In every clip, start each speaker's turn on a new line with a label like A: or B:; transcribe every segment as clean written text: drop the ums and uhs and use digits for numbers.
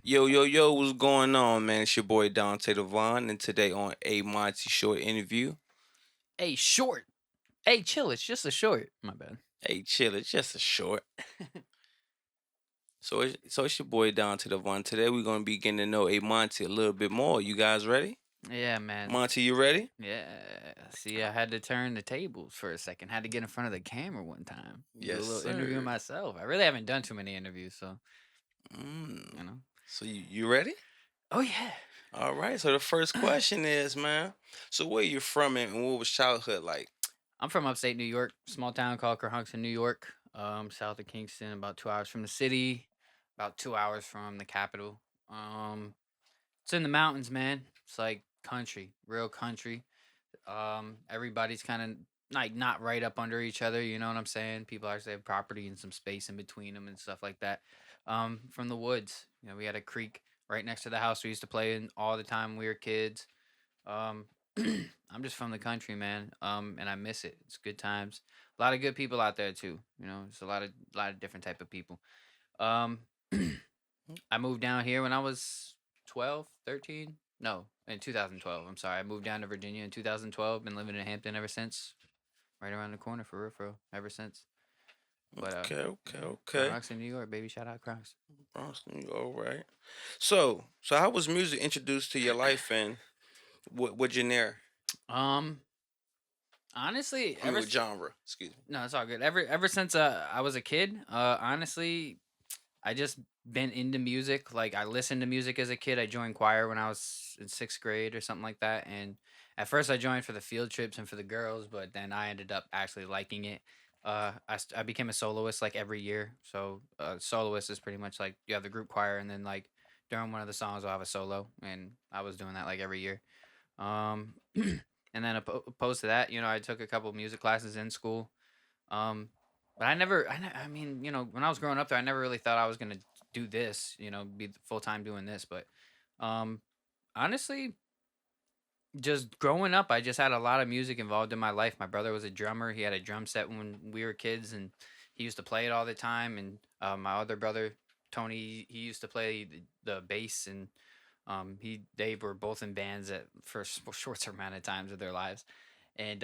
A: Yo, yo, yo, what's going on, man? It's your boy Dante Devon, and today on AyeMontie Short Interview.
B: Hey, short. Hey, chill. It's just a short. My bad.
A: Hey, chill, it's just a short. So it's your boy Dante Devon. Today we're gonna be getting to know AyeMontie a little bit more. You guys ready?
B: Yeah, man.
A: Monty, you ready?
B: Yeah. See, I had to turn the tables for a second. Had to get in front of the camera one time. Do a
A: Yes,
B: little interview
A: sir.
B: myself. I really haven't done too many interviews, so
A: Mm.
B: you know.
A: So you ready?
B: Oh yeah.
A: All right. So the first question is, man. So where you from and what was childhood like?
B: I'm from upstate New York, small town called Kerhonkson, New York. South of Kingston, about 2 hours from the city, about 2 hours from the capital. Um, it's in the mountains, man. It's like country, real country. Everybody's kind of like not right up under each other. You know what I'm saying? People actually have property and some space in between them and stuff like that. From the woods, we had a creek right next to the house we used to play in all the time when we were kids. Um, I'm just from the country, man. And I miss it. It's good times. A lot of good people out there too. It's a lot of different type of people. Um, I moved down here when I was 12, 13. No, in 2012. I'm sorry. I moved down to Virginia in 2012. Been living in Hampton ever since. Right around the corner for real. Ever since. But
A: Okay, okay, okay.
B: Crocs in New York, baby. Shout out Crocs.
A: Bronson, all right. So how was music introduced to your life and what genre?
B: Um, honestly,
A: I mean, what genre? Excuse me.
B: no, it's all good. Ever since I was a kid, honestly, I just been into music. Like I listened to music as a kid. I joined choir when I was in sixth grade or something like that. And at first, I joined for the field trips and for the girls, but then I ended up actually liking it. I became a soloist like every year. So soloist is pretty much like you have the group choir, and then like during one of the songs, I'll have a solo, and I was doing that like every year. Um, and then opposed to that, I took a couple music classes in school. Um, but I mean, when I was growing up there, I never really thought I was gonna do this, be full time doing this. But um, honestly, just growing up, I just had a lot of music involved in my life. My brother was a drummer. He had a drum set when we were kids, and he used to play it all the time. And my other brother, Tony, he used to play the bass, and they were both in bands at for short amount of times of their lives. And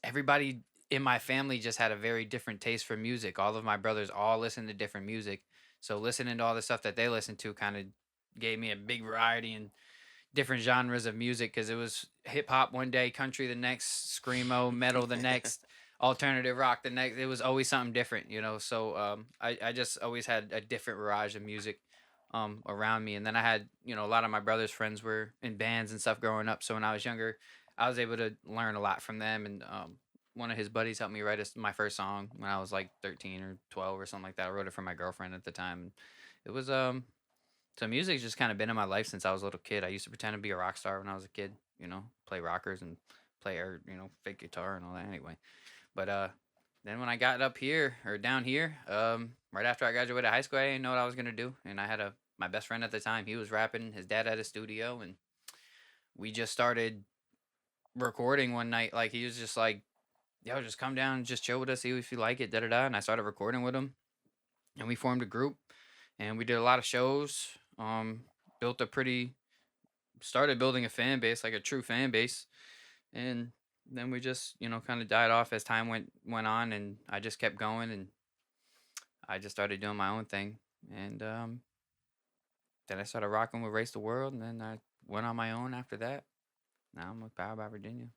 B: everybody in my family just had a very different taste for music. All of my brothers all listened to different music. So listening to all the stuff that they listened to kind of gave me a big variety and different genres of music because it was hip hop one day, country the next, screamo, metal the next, alternative rock the next. It was always something different. So I just always had a different barrage of music around me. And then I had, a lot of my brother's friends were in bands and stuff growing up. So when I was younger, I was able to learn a lot from them. And one of his buddies helped me write my first song when I was like 13 or 12 or something like that. I wrote it for my girlfriend at the time. It was so music's just kind of been in my life since I was a little kid. I used to pretend to be a rock star when I was a kid, play rockers and play air, fake guitar and all that anyway. But then when I got up here or down here, right after I graduated high school, I didn't know what I was gonna do. And I had my best friend at the time, he was rapping, his dad had a studio, and we just started recording one night. Like he was just like, yo, just come down, just chill with us, see if you like it, da da da. And I started recording with him and we formed a group and we did a lot of shows. Built a pretty started building a fan base, like a true fan base, and then we just kind of died off as time went on, and I just kept going, and I just started doing my own thing, and then I started rocking with Race the World, and then I went on my own after that. Now I'm with Power by Virginia.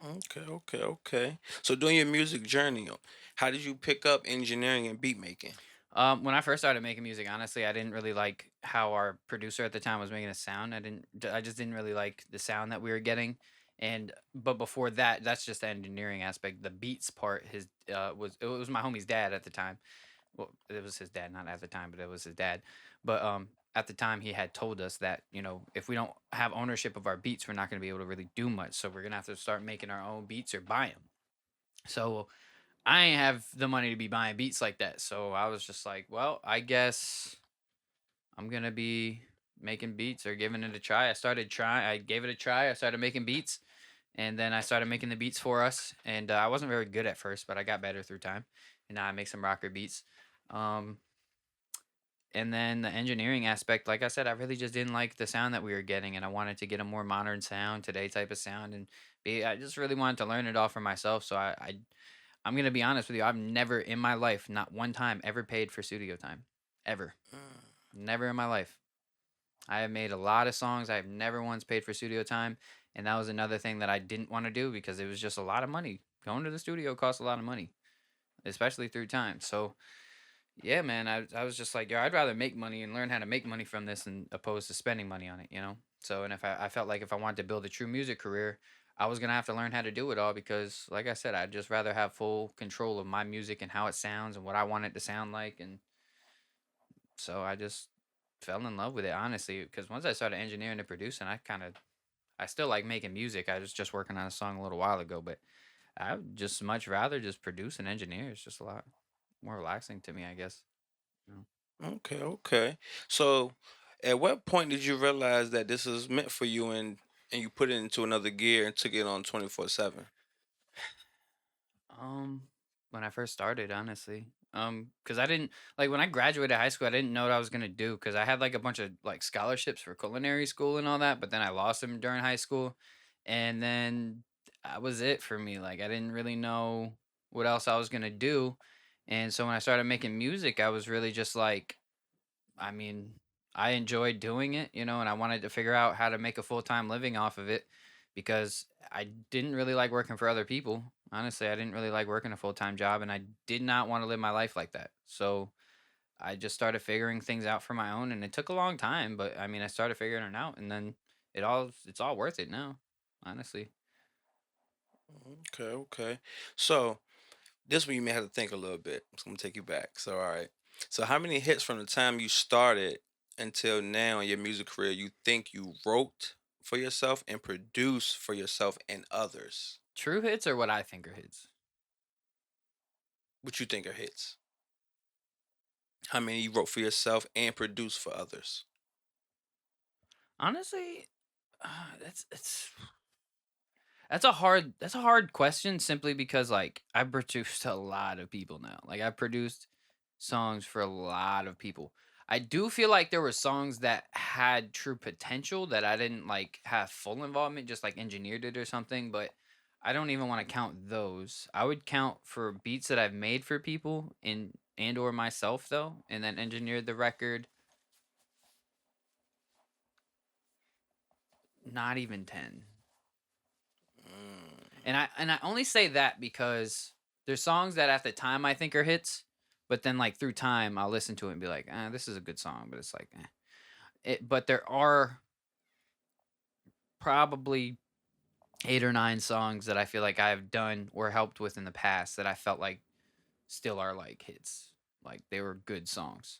A: Okay, okay, okay. So during your music journey, how did you pick up engineering and beat making?
B: When I first started making music, honestly, I didn't really like how our producer at the time was making a sound. I just didn't really like the sound that we were getting. But before that, that's just the engineering aspect. The beats part, it was my homie's dad at the time. Well, it was his dad, not at the time, but it was his dad. But at the time, he had told us that if we don't have ownership of our beats, we're not going to be able to really do much. So we're gonna have to start making our own beats or buy them. So I ain't have the money to be buying beats like that. So I was just like, well, I guess I'm gonna be making beats or giving it a try. I gave it a try. I started making beats, and then I started making the beats for us. And I wasn't very good at first, but I got better through time. And now I make some rocker beats. Um, And then the engineering aspect, like I said, I really just didn't like the sound that we were getting, and I wanted to get a more modern sound, today type of sound, and I just really wanted to learn it all for myself. So I'm gonna be honest with you, I've never in my life, not one time, ever paid for studio time, ever,
A: Mm,
B: never in my life. I have made a lot of songs. I have never once paid for studio time, and that was another thing that I didn't want to do because it was just a lot of money. Going to the studio costs a lot of money, especially through time. So yeah, man, I was just like, yo, I'd rather make money and learn how to make money from this than opposed to spending money on it, you know? So, and if I felt like if I wanted to build a true music career, I was gonna have to learn how to do it all because, like I said, I'd just rather have full control of my music and how it sounds and what I want it to sound like. And so I just fell in love with it, honestly, because once I started engineering and producing, I still like making music. I was just working on a song a little while ago, but I would just much rather just produce and engineer. It's just a lot more relaxing to me, I guess. You know?
A: okay, okay. So, at what point did you realize that this is meant for you, and you put it into another gear and took it on 24/7?
B: Um, when I first started, honestly, because I didn't like when I graduated high school, I didn't know what I was gonna do because I had like a bunch of like scholarships for culinary school and all that, but then I lost them during high school, and then that was it for me. Like I didn't really know what else I was gonna do, and so when I started making music, I was really just like, I mean, I enjoyed doing it, you know, and I wanted to figure out how to make a full-time living off of it because I didn't really like working for other people. Honestly, I didn't really like working a full-time job and I did not want to live my life like that. So I just started figuring things out for my own and it took a long time, but I mean, I started figuring it out and then it's all worth it now, honestly.
A: Okay, okay. So, this one you may have to think a little bit. It's gonna take you back. So, all right. So, how many hits from the time you started until now in your music career you think you wrote for yourself and produced for yourself and others?
B: True hits are what I think are hits.
A: What you think are hits? How many you wrote for yourself and produced for others?
B: Honestly, that's it's that's a hard question simply because like I've produced a lot of people now. Like I've produced songs for a lot of people. I do feel like there were songs that had true potential that I didn't like have full involvement, just like engineered it or something, but I don't even want to count those. I would count for beats that I've made for people and or myself though, and then engineered the record, not even 10.
A: Mm,
B: And I only say that because there's songs that at the time I think are hits, but then like through time I'll listen to it and be like, this is a good song, but it's like, but there are probably 8 or 9 songs that I feel like I have done or helped with in the past that I felt like still are like hits. Like they were good songs.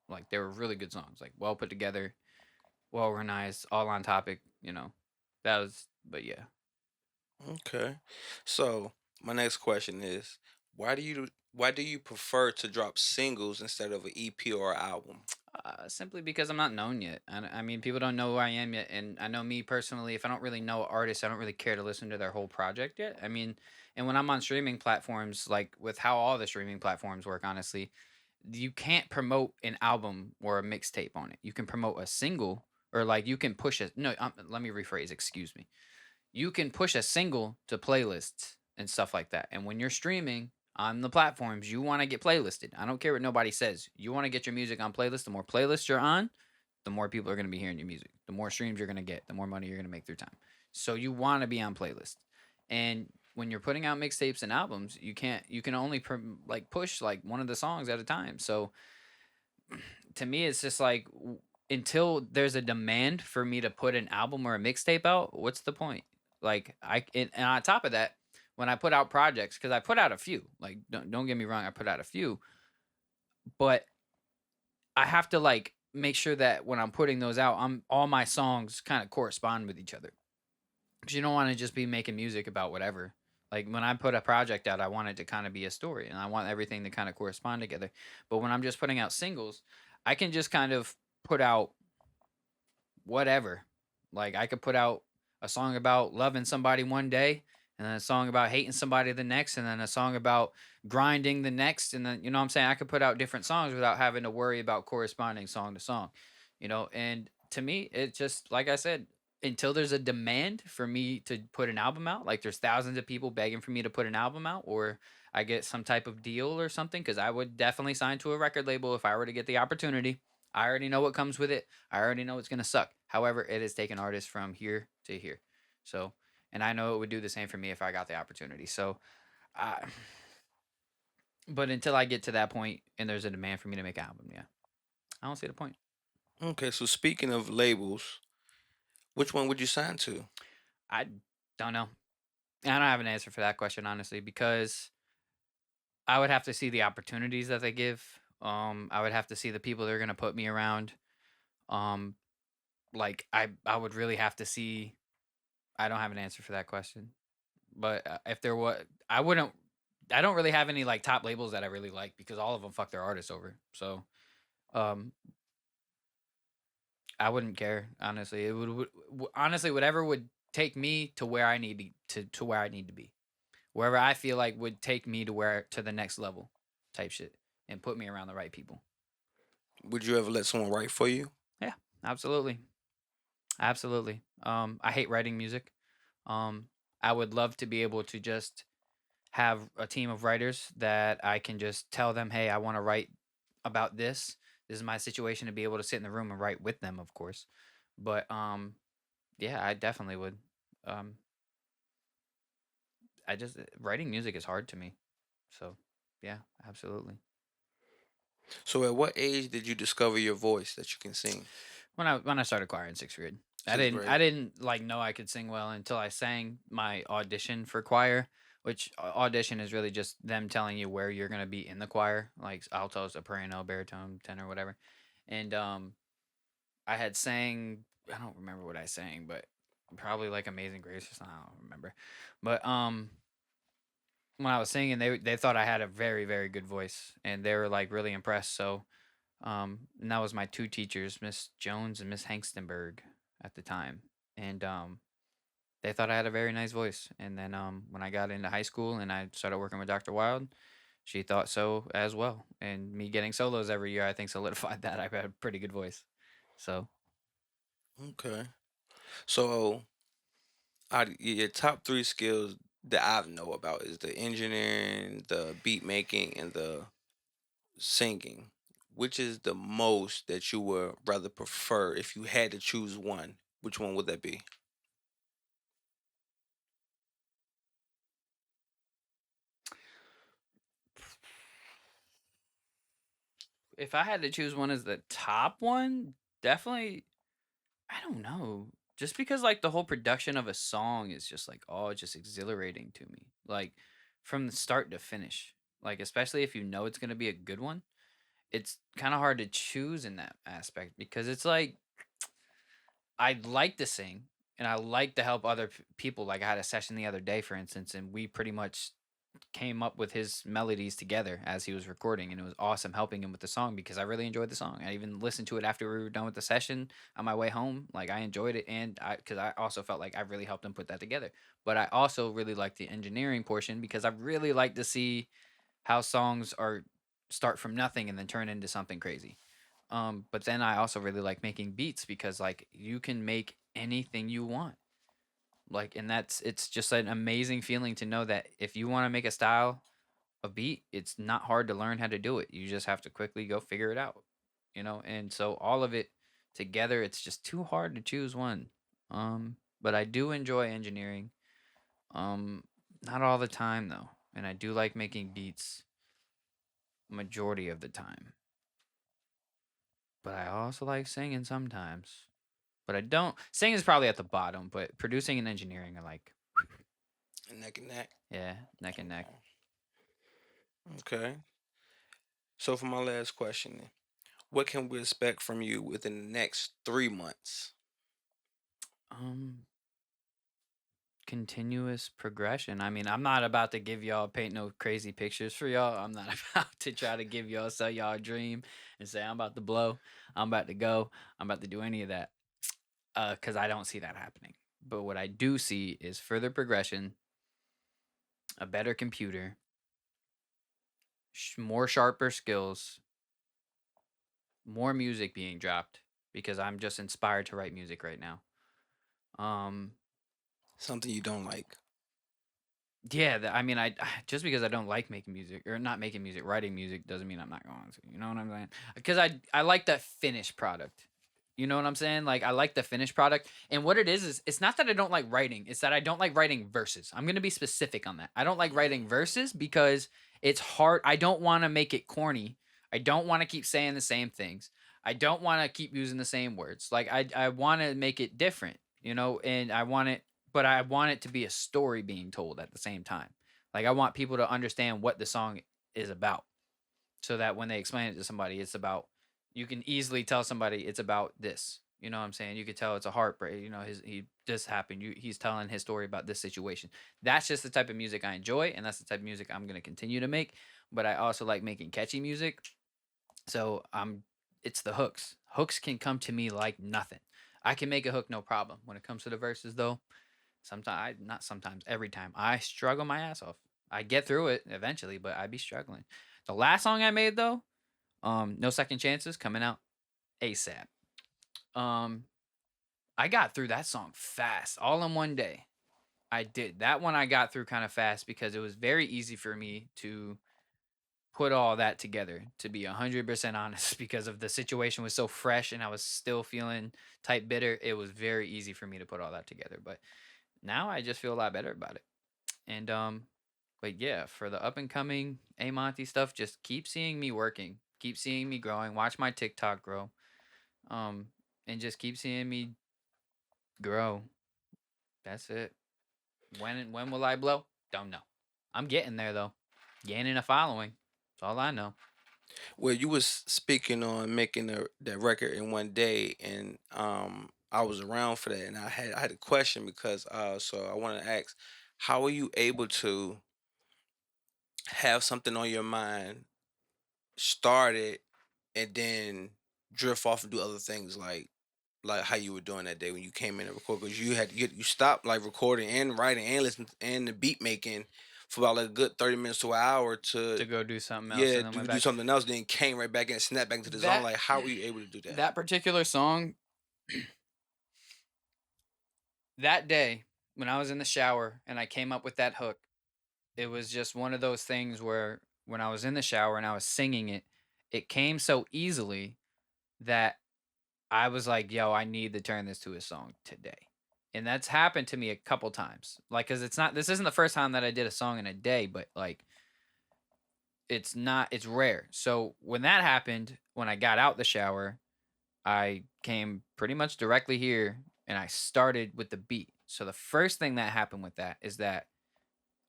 B: Like they were really good songs. Like well put together, well organized, all on topic. You know, that was. But yeah,
A: okay. So, my next question is, why do you prefer to drop singles instead of an EP or album?
B: simply because I'm not known yet. I mean, people don't know who I am yet, and I know me personally. If I don't really know artists, I don't really care to listen to their whole project yet. I mean, and when I'm on streaming platforms, like with how all the streaming platforms work, honestly, you can't promote an album or a mixtape on it. You can promote a single, or like you can push it. No, let me rephrase. Excuse me. You can push a single to playlists and stuff like that. And when you're streaming on the platforms, you want to get playlisted. I don't care what nobody says. You want to get your music on playlists. The more playlists you're on, the more people are going to be hearing your music. The more streams you're going to get, the more money you're going to make through time. So you want to be on playlists. And when you're putting out mixtapes and albums, you can only like push like one of the songs at a time. So to me it's just like until there's a demand for me to put an album or a mixtape out, what's the point? Like and on top of that, when I put out projects, because I put out a few, like don't get me wrong, I put out a few, but I have to like make sure that when I'm putting those out, I'm all my songs kind of correspond with each other. Because you don't want to just be making music about whatever. Like when I put a project out, I want it to kind of be a story and I want everything to kind of correspond together. But when I'm just putting out singles, I can just kind of put out whatever. Like I could put out a song about loving somebody one day and then a song about hating somebody the next, and then a song about grinding the next, and then you know what I'm saying, I could put out different songs without having to worry about corresponding song to song, you know. And to me, it just like I said, until there's a demand for me to put an album out, like there's thousands of people begging for me to put an album out, or I get some type of deal or something, because I would definitely sign to a record label if I were to get the opportunity. I already know what comes with it. I already know it's gonna suck. However, it has taken artists from here to here. So, and I know it would do the same for me if I got the opportunity. So, I, but until I get to that point and there's a demand for me to make an album, yeah, I don't see the point.
A: Okay, so speaking of labels, which one would you sign to?
B: I don't know. I don't have an answer for that question honestly, because I would have to see the opportunities that they give. I would have to see the people they're gonna put me around. Um, like I would really have to see. I don't have an answer for that question. But if there was, I wouldn't. I don't really have any like top labels that I really like because all of them fuck their artists over. So um, I wouldn't care honestly. Honestly whatever would take me to where I need to where I need to be. Wherever I feel like would take me to where to the next level, type shit, and put me around the right people.
A: Would you ever let someone write for you?
B: Yeah, absolutely, absolutely. I hate writing music. Um, I would love to be able to just have a team of writers that I can just tell them, "Hey, I want to write about this. This is my situation," to be able to sit in the room and write with them, of course. But yeah, I definitely would. Um, I just writing music is hard to me. So, yeah, absolutely.
A: So at what age did you discover your voice that you can sing?
B: When I started choir in 6th grade, I
A: Sixth
B: didn't
A: grade.
B: I didn't like know I could sing well until I sang my audition for choir, which audition is really just them telling you where you're gonna be in the choir, like alto, soprano, baritone, tenor, whatever. And I had sang. I don't remember what I sang, but probably like Amazing Grace or something. I don't remember. But when I was singing, they thought I had a very very good voice, and they were like really impressed. So and that was my two teachers, Miss Jones and Miss Hengstenberg at the time. And they thought I had a very nice voice. And then when I got into high school and I started working with Dr. Wild, she thought so as well. And me getting solos every year, I think solidified that I had a pretty good voice. So
A: Okay. So your top three skills that I know about is the engineering, the beat making, and the singing. Which is the most that you would rather prefer if you had to choose one? Which one would that be?
B: if I had to choose one as the top one, definitely, I don't know. Just because like the whole production of a song is just like oh, just exhilarating to me. Like from the start to finish. Like especially if you know it's gonna be a good one, it's kind of hard to choose in that aspect because it's like I like to sing and I like to help other people. Like I had a session the other day, for instance, and we pretty much came up with his melodies together as he was recording, and it was awesome helping him with the song because I really enjoyed the song. I even listened to it after we were done with the session on my way home. Like I enjoyed it, and I because I also felt like I really helped him put that together. But I also really like the engineering portion because I really like to see how songs are start from nothing and then turn into something crazy. But then I also really like making beats because like you can make anything you want. Like and that's it's just an amazing feeling to know that if you want to make a style of beat, it's not hard to learn how to do it. You just have to quickly go figure it out. You know, and so all of it together, it's just too hard to choose one. But I do enjoy engineering. Um, not all the time though. And I do like making beats majority of the time. But I also like singing sometimes. But I don't singing is probably at the bottom, but producing and engineering are like
A: Neck and neck.
B: yeah, neck and neck.
A: Okay. Okay. So for my last question, then, what can we expect from you within the next 3 months?
B: Um Continuous progression. I mean, I'm not about to give y'all paint no crazy pictures for y'all. I'm not about to try to give y'all sell y'all a dream and say I'm about to blow, I'm about to go, I'm about to do any of that. Cuz I don't see that happening. But what I do see is further progression a better computer, more sharper skills, more music being dropped because I'm just inspired to write music right now. Um,
A: Something you don't like.
B: yeah, I mean, I just because I don't like making music or not making music, writing music doesn't mean I'm not going to. You know what I'm saying? Because I like that finished product. You know what I'm saying? Like I like the finished product. And what it is it's not that I don't like writing. It's that I don't like writing verses. I'm gonna be specific on that. I don't like writing verses because it's hard. I don't want to make it corny. I don't want to keep saying the same things. I don't want to keep using the same words. Like I want to make it different. You know, and I want it but I want it to be a story being told at the same time. Like I want people to understand what the song is about so that when they explain it to somebody, it's about you can easily tell somebody it's about this. You know what I'm saying? You could tell it's a heartbreak. You know, he this happened. He's telling his story about this situation. That's just the type of music I enjoy, and that's the type of music I'm gonna continue to make. But I also like making catchy music. So it's the hooks. Hooks can come to me like nothing. I can make a hook no problem. When it comes to the verses though, sometimes, not sometimes, every time I struggle my ass off. I get through it eventually, but I be struggling. The last song I made though, No Second Chances, coming out ASAP. Um, I got through that song fast, all in one day. I did that one. I got through kind of fast because it was very easy for me to put all that together. To be 100% honest, because of the situation was so fresh and I was still feeling type bitter. It was very easy for me to put all that together. But now I just feel a lot better about it. And but yeah, for the up and coming AyeMontie stuff, just keep seeing me working, keep seeing me growing, watch my TikTok grow. Um and just keep seeing me grow. That's it. When will I blow? Don't know. I'm getting there though. Gaining a following. That's all I know.
A: Well, you was speaking on making that record in one day, and I was around for that, and I had a question because so I want to ask, how are you able to have something on your mind, start it, and then drift off and do other things like how you were doing that day when you came in to record? Because you stopped like recording and writing and listening and the beat making for about like a good 30 minutes to an hour
B: To
A: to,
B: go do something else
A: yeah,
B: and then went
A: do
B: back.
A: something else, then came right back in and snapped back into the zone.
B: That
A: Like, how were you able to do that?
B: that particular song that day when I was in the shower and I came up with that hook, it was just one of those things where when I was in the shower and I was singing it, it came so easily that I was like, yo, I need to turn this to a song today. And that's happened to me a couple times. Like, cause this isn't the first time that I did a song in a day, but like, it's rare. So when that happened, when I got out the shower, I came pretty much directly here and I started with the beat. So the first thing that happened with that is that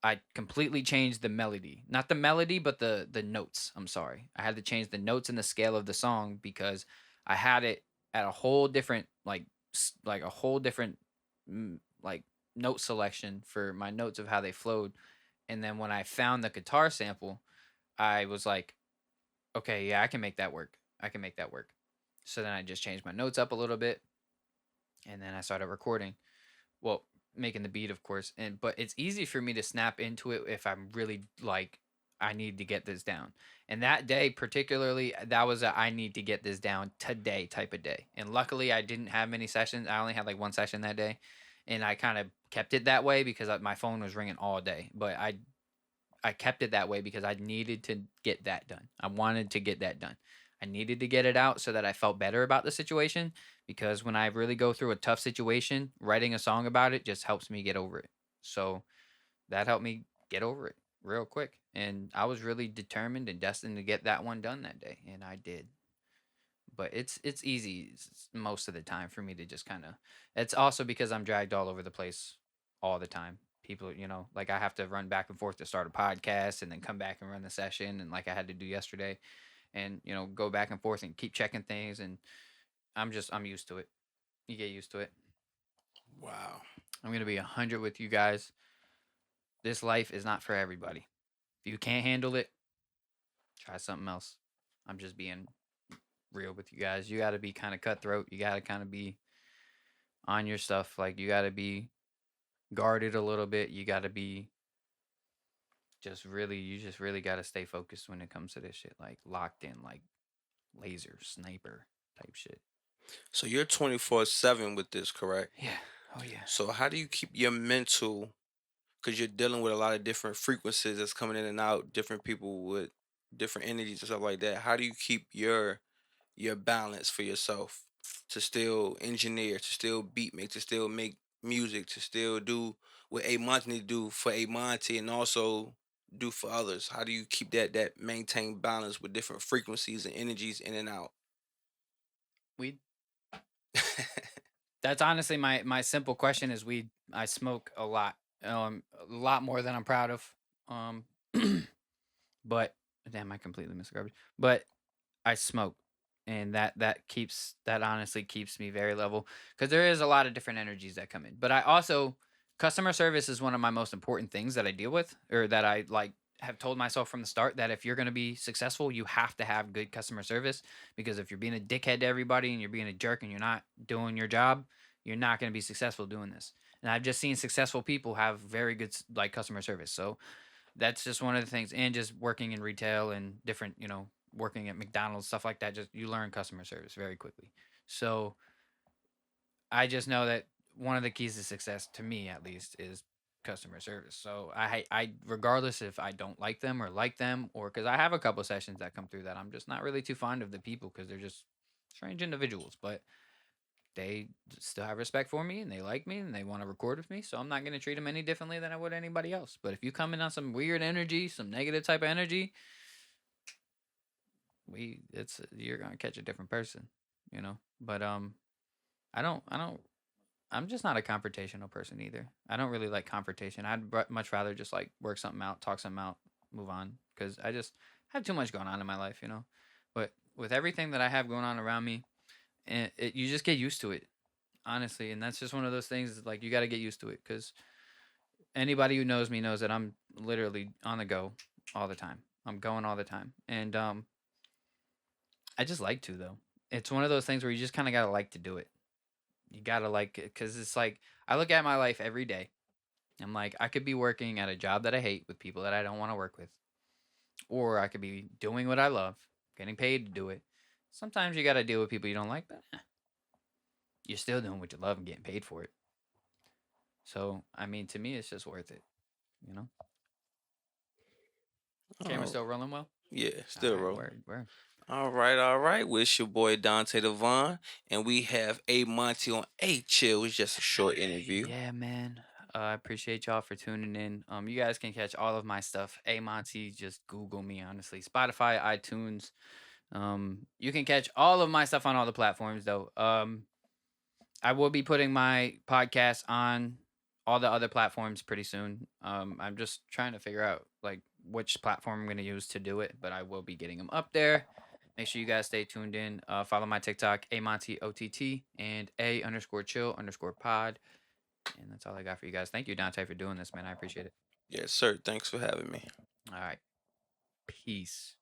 B: I completely changed the melody. Not the melody, but the notes. I'm sorry. I had to change the notes and the scale of the song because I had it at a whole different like a whole different like note selection for my notes of how they flowed. And then when I found the guitar sample, I was like, okay, yeah, I can make that work. I can make that work. So then I just changed my notes up a little bit and then I started recording. Well, making the beat, of course. And but it's easy for me to snap into it if I'm really like I need to get this down. And that day particularly, that was a I need to get this down today type of day. And luckily, I didn't have many sessions. I only had like one session that day, and I kind of kept it that way because my phone was ringing all day. But I kept it that way because I needed to get that done. I wanted to get that done. I needed to get it out so that I felt better about the situation because when I really go through a tough situation, writing a song about it just helps me get over it. So that helped me get over it real quick. And I was really determined and destined to get that one done that day, and I did. But it's easy most of the time for me to just kind of. It's also because I'm dragged all over the place all the time. People, like I have to run back and forth to start a podcast and then come back and run the session, and like I had to do yesterday, and go back and forth and keep checking things, and I'm used to it. You get used to it.
A: Wow.
B: I'm gonna be 100 with you guys. This life is not for everybody. If you can't handle it, try something else. I'm just being real with you guys. You got to be kind of cutthroat. You got to kind of be on your stuff. Like you got to be guarded a little bit. You got to be just really, you just really got to stay focused when it comes to this shit, like locked in, like laser sniper type shit.
A: So you're 24/7 with this, correct?
B: Yeah. Oh yeah.
A: So how do you keep your mental, because you're dealing with a lot of different frequencies that's coming in and out, different people with different energies and stuff like that. How do you keep your balance for yourself to still engineer, to still beat make, to still make music, to still do what AyeMontie need to do for AyeMontie and also do for others? How do you keep that maintain balance with different frequencies and energies in and out?
B: We That's honestly my simple question is weed. I smoke a lot more than I'm proud of. Um, but damn, I completely missed the garbage. But I smoke, and that honestly keeps me very level because there is a lot of different energies that come in. But I also customer service is one of my most important things that I deal with, or that I like have told myself from the start that if you're going to be successful, you have to have good customer service because if you're being a dickhead to everybody and you're being a jerk and you're not doing your job, you're not going to be successful doing this. And I've just seen successful people have very good like customer service. So that's just one of the things, and just working in retail and different, working at McDonald's, stuff like that, just you learn customer service very quickly. So I just know that one of the keys to success, to me at least, is customer service. So I regardless if I don't like them, or because I have a couple sessions that come through that I'm just not really too fond of the people because they're just strange individuals, but they still have respect for me and they like me and they want to record with me. So I'm not going to treat them any differently than I would anybody else. But if you come in on some weird energy, some negative type of energy, you're going to catch a different person, you know? But I don't I'm just not a confrontational person either. I don't really like confrontation. Much rather just like work something out, talk something out, move on cuz I just have too much going on in my life, you know. But with everything that I have going on around me, you just get used to it, honestly, and that's just one of those things like you got to get used to it cuz anybody who knows me knows that I'm literally on the go all the time. I'm going all the time. And I just like to though. It's one of those things where you just kind of got to like to do it. You got to like it cuz it's like I look at my life every day. I'm like I could be working at a job that I hate with people that I don't want to work with, or I could be doing what I love, getting paid to do it. Sometimes you got to deal with people you don't like, but you're still doing what you love and getting paid for it. So, I mean, to me it's just worth it, you know. Camera's
A: Oh,
B: still rolling well.
A: yeah,
B: All
A: still
B: right,
A: rolling.
B: word, word.
A: All right, all right. Well, it's your boy Dante Devon, and we have AyeMontie on A Chill. It's just a short interview.
B: Yeah, man. I appreciate y'all for tuning in. You guys can catch all of my stuff. A Monty, just Google me. Honestly, Spotify, iTunes. You can catch all of my stuff on all the platforms, though. I will be putting my podcast on all the other platforms pretty soon. I'm just trying to figure out like which platform I'm going to use to do it, but I will be getting them up there. Make sure you guys stay tuned in. Follow my TikTok, AyeMontie OTT, and A_chill_pod. And that's all I got for you guys. Thank you, Dante, for doing this, man. I appreciate it.
A: Yes, sir. Thanks for having me.
B: All right. Peace.